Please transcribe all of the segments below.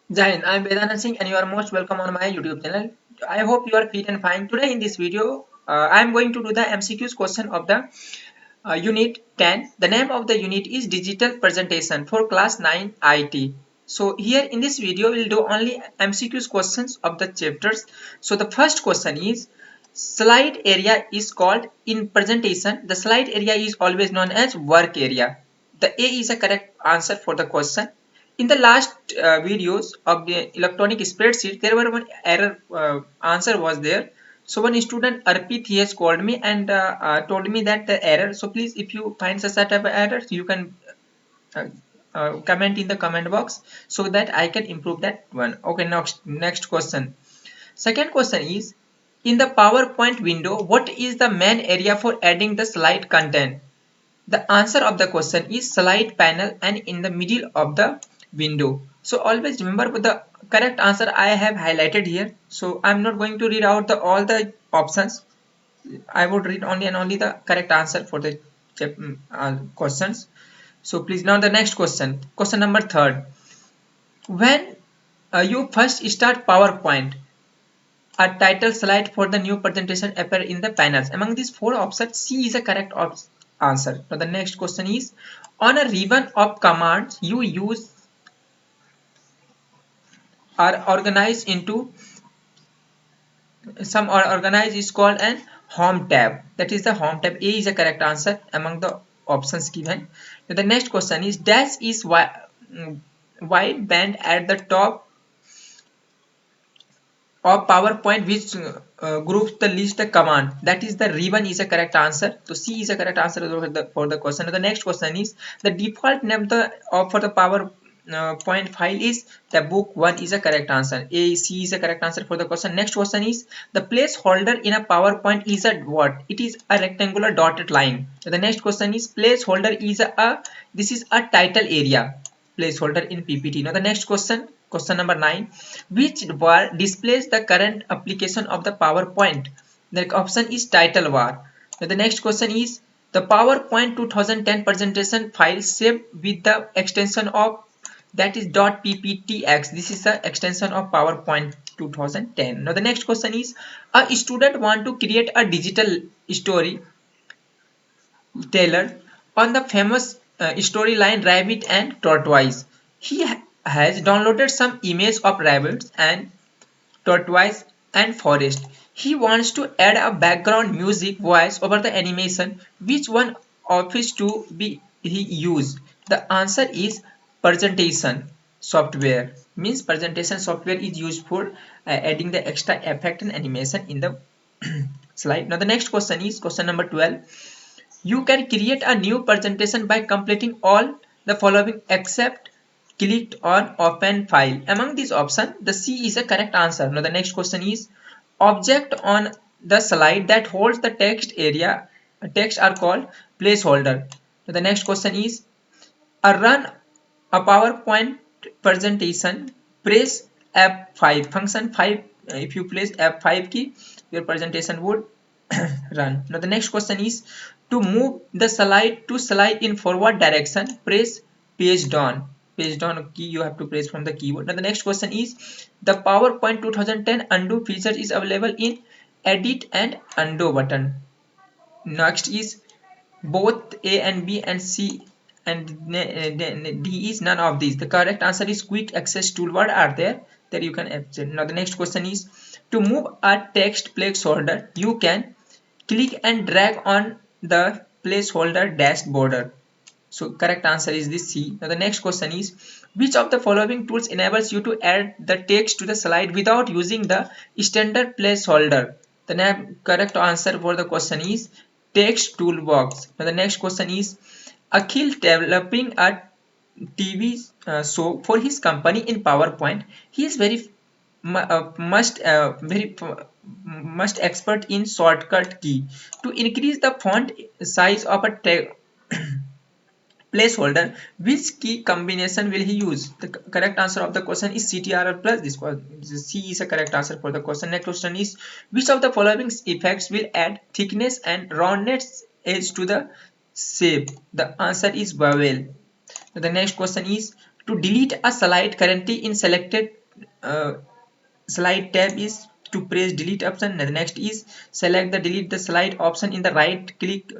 Jain, I'm Vedana Singh and you are most welcome on my YouTube channel. I hope you are fit and fine. Today in this video, I'm going to do the MCQs question of the unit 10. The name of the unit is Digital Presentation for class 9 IT. So here in this video, we'll do only MCQs questions of the chapters. So the first question is, slide area is called in presentation. The slide area is always known as work area. The A is a correct answer for the question. In the last videos of the electronic spreadsheet, there were one error answer was there. So one student Arpit, he has called me and told me that the error. So please, if you find such type of error, you can uh, comment in the comment box so that I can improve that one. Okay, next question. Second question is, in the PowerPoint window, what is the main area for adding the slide content? The answer of the question is slide panel and in the middle of the window. So always remember the correct answer I have highlighted here. So I'm not going to read out all the options. I would read only and only the correct answer for the questions. So please now the next question. Question number third. When you first start PowerPoint, a title slide for the new presentation appear in the panels. Among these four options, C is a correct answer. Now the next question is, on a ribbon of commands you use are organized into some are organized is called an home tab. That is the home tab. A is a correct answer among the options given. Now the next question is, dash is wide band at the top of PowerPoint which groups the list the command. That is the ribbon is a correct answer. So C is a correct answer for the question. The next question is, the default name for the PowerPoint file is the book. One is a correct answer. C is a correct answer for the question. Next question is, the placeholder in a PowerPoint is a what? It is a rectangular dotted line. So the next question is, placeholder is this is a title area. Placeholder in PPT. Now the next question. Question number 9. Which bar displays the current application of the PowerPoint? The option is title bar. Now the next question is, the PowerPoint 2010 presentation file saved with the extension of that is .pptx. This is the extension of PowerPoint 2010. Now the next question is, a student want to create a digital story Taylor on the famous storyline Rabbit and Tortoise. He has downloaded some images of rabbits and tortoise and forest. He wants to add a background music voice over the animation. Which one of his to be he use? The answer is presentation software. Means presentation software is used for adding the extra effect and animation in the slide. Now the next question is question number 12. You can create a new presentation by completing all the following except clicked on open file. Among these options, the C is a correct answer. Now the next question is, object on the slide that holds the text are called placeholder. Now the next question is, run a PowerPoint presentation, press F5. Function 5, if you press F5 key, your presentation would run. Now the next question is, to move the slide to slide in forward direction, press page down. Page down key you have to press from the keyboard. Now the next question is, the PowerPoint 2010 undo feature is available in edit and undo button. Next is, both A and B and C and D is none of these. The correct answer is quick access toolbar are there that you can access. Now the next question is, to move a text placeholder you can click and drag on the placeholder dash border. So correct answer is this C. Now the next question is, which of the following tools enables you to add the text to the slide without using the standard placeholder? The correct answer for the question is text toolbox. Now the next question is, Akhil developing a TV show for his company in PowerPoint. He is very must expert in shortcut key to increase the font size of a placeholder. Which key combination will he use? The correct answer of the question is CTRL plus. This C is a correct answer for the question. Next question is, which of the following effects will add thickness and roundness edge to the shape? The answer is vowel. The next question is, To delete a slide currently in selected slide tab is to press delete option. The next is select the delete the slide option in the right click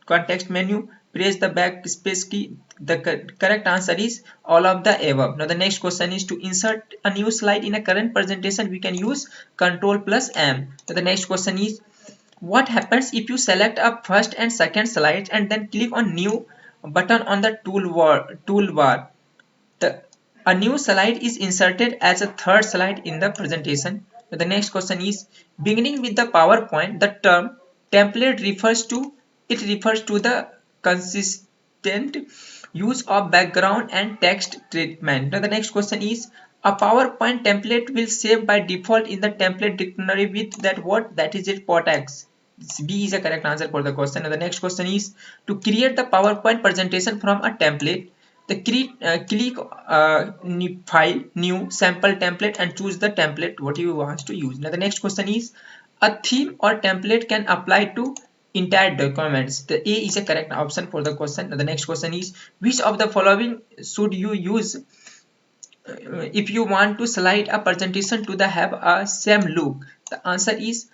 context menu, press the backspace key. The correct answer is all of the above. Now the next question is to insert a new slide in a current presentation, we can use Control plus M. Now the next question is what happens if you select a first and second slides and then click on new button on the toolbar? A new slide is inserted as a third slide in the presentation. The next question is beginning with the PowerPoint. The term template refers to the consistent use of background and text treatment. Now the next question is a PowerPoint template will save by default in the template dictionary with that what that is it POTX. B is a correct answer for the question. Now the next question is to create the PowerPoint presentation from a template. The click new file, new sample template and choose the template what you want to use. Now the next question is a theme or template can apply to entire documents. The A is a correct option for the question. Now the next question is which of the following should you use if you want to slide a presentation to the have a same look? The answer is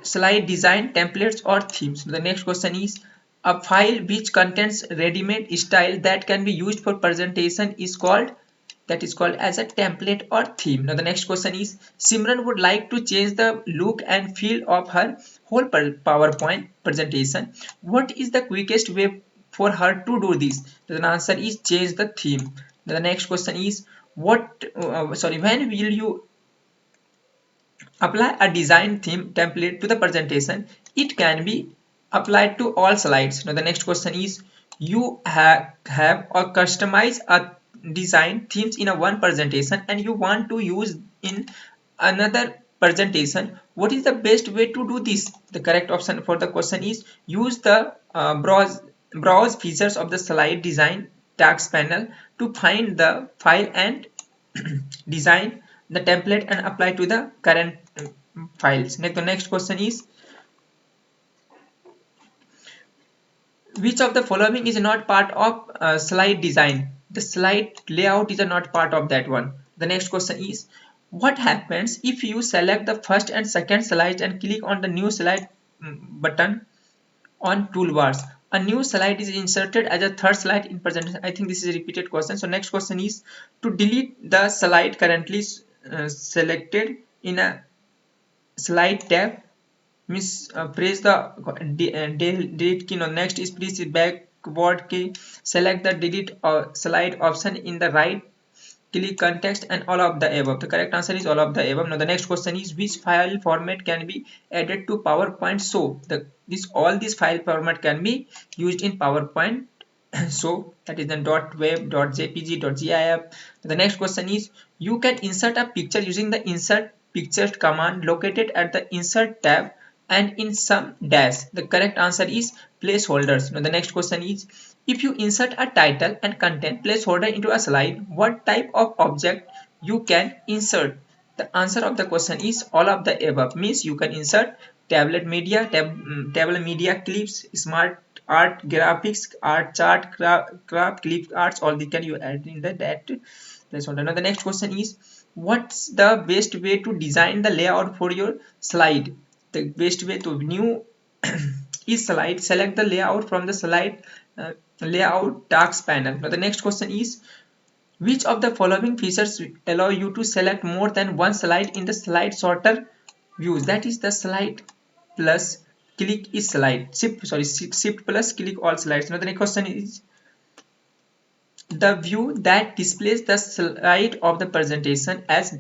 slide design, templates or themes. The next question is a file which contains ready-made style that can be used for presentation is called as a template or theme. Now the next question is Simran would like to change the look and feel of her whole PowerPoint presentation. What is the quickest way for her to do this? The answer is change the theme. The next question is when will you apply a design theme template to the presentation? It can be applied to all slides. Now the next question is you have or customize a design themes in a one presentation and you want to use in another presentation. What is the best way to do this? The correct option for the question is use the browse features of the slide design tags panel to find the file and design the template and apply to the current files. The next question is which of the following is not part of slide design? The slide layout is not part of that one. The next question is what happens if you select the first and second slides and click on the new slide button on toolbars? A new slide is inserted as a third slide in presentation. I think this is a repeated question. So next question is to delete the slide currently selected in a slide tab means press the delete key. Now next is press the backward key, select the delete slide option in the right click context and all of the above. The correct answer is all of the above. Now the next question is which file format can be added to PowerPoint? So all these file format can be used in PowerPoint. So that is the .web, .jpg, .gif. The next question is you can insert a picture using the insert picture command located at the insert tab and in some dash. The correct answer is placeholders. Now the next question is if you insert a title and content placeholder into a slide, what type of object you can insert? The answer of the question is all of the above, means you can insert tablet media, table media, clips, smart art, graphics, art chart, craft, clip arts, all the can you add in that placeholder. Now the next question is what's the best way to design the layout for your slide? The best way to new is slide, select the layout from the slide layout task panel. Now the next question is which of the following features allow you to select more than one slide in the slide sorter views? That is the slide plus click is slide shift plus click all slides. Now the next question is the view that displays the slide of the presentation as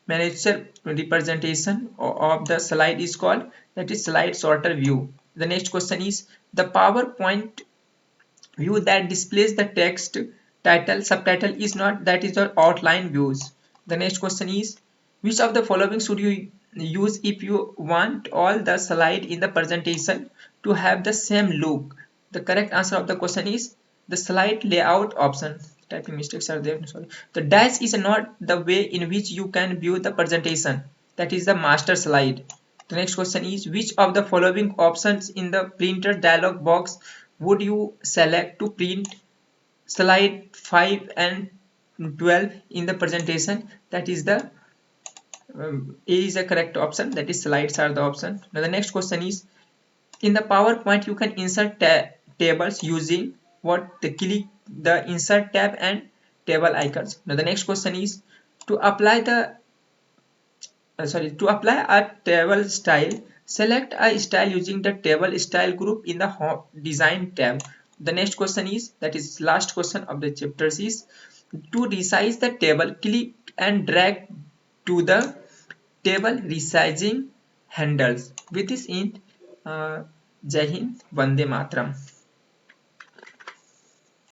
miniature representation of the slide is called that is slide sorter view. The next question is the PowerPoint view that displays the text title subtitle is not, that is the outline views. The next question is which of the following should you use if you want all the slide in the presentation to have the same look? The correct answer of the question is the slide layout option. Typing mistakes are there, sorry. The dash is not the way in which you can view the presentation, that is the master slide. The next question is which of the following options in the printer dialog box would you select to print slide 5 and 12 in the presentation. That is the A is a correct option, that is slides are the option. Now the next question is, in the PowerPoint you can insert tables using what? The click the insert tab and table icons. Now the next question is, to apply the to apply a table style, select a style using the table style group in the home design tab. The next question is, that is last question of the chapters, is to resize the table, click and drag to the table resizing handles. With this in Jai Hind, Vande Matram.